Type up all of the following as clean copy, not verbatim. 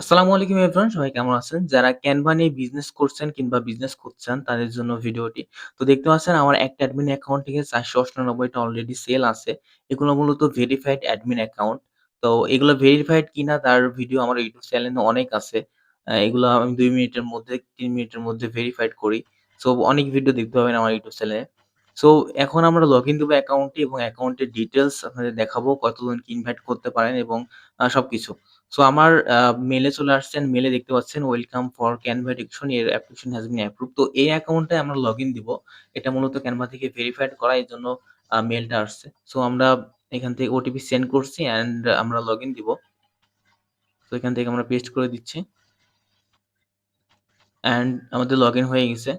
আসসালামু আলাইকুম এভরিওয়ান, সবাই কেমন আছেন? যারা Canva নিয়ে বিজনেস করছেন কিংবা বিজনেস করতে তাদের জন্য ভিডিওটি। তো দেখতে পাচ্ছেন আমার একটা অ্যাডমিন অ্যাকাউন্ট থেকে ৪৯৮ টা অলরেডি সেল আছে। এগুলো মূলত ভেরিফাইড অ্যাডমিন অ্যাকাউন্ট। তো এগুলো ভেরিফাইড কিনা তার ভিডিও আমার ইউটিউব চ্যানেলে অনেক আছে। এগুলো আমি ২ মিনিটের মধ্যে ৩ মিনিটের মধ্যে ভেরিফাইড করি। সো অনেক ভিডিও দেখতে পাবেন আমার ইউটিউব চ্যানেলে। সো এখন আমরা লগইন দিব অ্যাকাউন্টে এবং অ্যাকাউন্টের ডিটেইলস আপনাদের দেখাবো কতজনকে ইনভাইট করতে পারেন এবং সবকিছু। সো আমার মেইলে চলে আসছেন। মেইলে দেখতে পাচ্ছেন welcome for Canva Addiction, your application has been approved. তো এই অ্যাকাউন্টে আমরা লগইন দিব। এটা মূলত Canva থেকে ভেরিফাইড করা এজন্য মেইলটা আসছে। সো আমরা এখান থেকে ওটিপি সেন্ড করছি অ্যান্ড আমরা লগইন দিব। সো এখান থেকে আমরা পেস্ট করে দিচ্ছি। অ্যান্ড আমাদের লগইন হয়ে গেছে।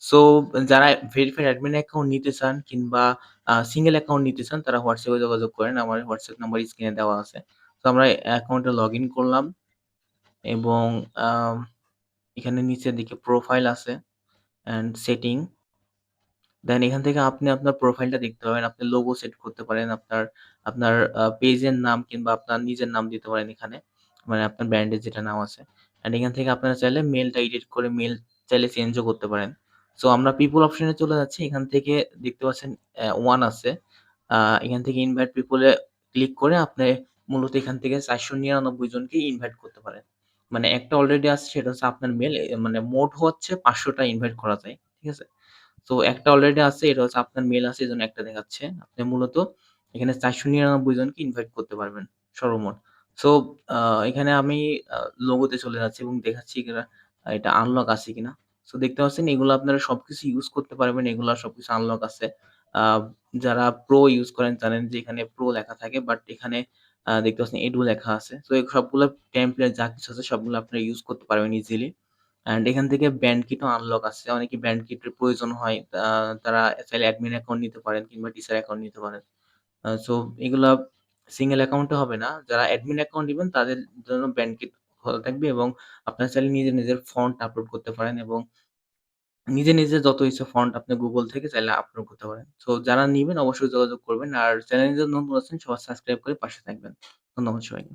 সো যারা ভেরিফাইড অ্যাডমিন অ্যাকাউন্ট নিতে চান কিংবা সিঙ্গেল অ্যাকাউন্ট নিতে চান তারা WhatsApp এ যোগাযোগ করেন। আমার WhatsApp নাম্বার স্ক্রিনে দেওয়া আছে। তো আমরা অ্যাকাউন্টে লগইন করলাম এবং আম এখানে নিচের দিকে প্রোফাইল আছে অ্যান্ড সেটিং। দেন এখান থেকে আপনি আপনার প্রোফাইলটা দেখতে পাবেন। আপনি লোগো সেট করতে পারেন। আপনার আপনার পেজের নাম কিংবা আপনার নিজের নাম দিতে পারেন এখানে। মানে আপনার ব্র্যান্ডের যেটা নাম আছে। অ্যান্ড এখান থেকে আপনারা চাইলে মেইলটা এডিট করে মেইল চাইলে চেঞ্জও করতে পারেন। সো আমরা পিপল অপশনে চলে যাচ্ছি। এখান থেকে দেখতে পাচ্ছেন 1 আছে। আ এখান থেকে ইনভাইট পিপল এ ক্লিক করে আপনি মূলত এখান থেকে ৪৯৯ জনকে ইনভাইট করতে পারেন। মানে একটা অলরেডি আছে সেটা হচ্ছে আপনার মেইল। মানে মোট হচ্ছে ৫০০ টা ইনভাইট করা যায়। ঠিক আছে? তো একটা অলরেডি আছে, এটা হচ্ছে আপনার মেইল আছে এজন্য একটা দেখাচ্ছে। আপনি মূলত এখানে ৪৯৯ জনকে ইনভাইট করতে পারবেন সর্বমোট। সো আ এখানে আমি আ লোগোতে চলে যাচ্ছি এবং দেখাচ্ছি এটা আনলক আছে কিনা। সো দেখতে পাচ্ছেন এগুলো আপনারা সবকিছু ইউজ করতে পারবেন। এগুলা সবকিছু আনলক আছে। আ যারা প্রো ইউজ করেন জানেন যে এখানে প্রো লেখা থাকে। বাট এখানে দেখতে পাচ্ছেন এডু লেখা আছে। সো এই সবগুলা টেমপ্লেট যা কিছু আছে সবগুলো আপনারা ইউজ করতে পারবেন ইজিলি। অ্যান্ড এখান থেকে ব্যান্ড কিটও আনলক আছে। অনেকে ব্যান্ড কিটের প্রয়োজন হয়। তারা চাইলে অ্যাডমিন অ্যাকাউন্ট নিতে পারেন কিংবা টিচার অ্যাকাউন্ট নিতে পারেন। সো এগুলা সিঙ্গেল অ্যাকাউন্টে হবে না। যারা অ্যাডমিন অ্যাকাউন্ট নিবেন তাদের জন্য ব্যান্ড কিট খোলা থাকবে এবং আপনারা চাইলে নিজের ফন্ট আপলোড করতে পারেন এবং নিজে যত ইচ্ছা ফন্ট আপনি Google থেকে চাইলে আপলোড করতে পারেন। সো যারা নিবেন অবশ্যই যোগাযোগ করবেন। আর চ্যানেলে যারা নতুন আছেন সবাই সাবস্ক্রাইব করে পাশে থাকবেন। ধন্যবাদ সবাইকে।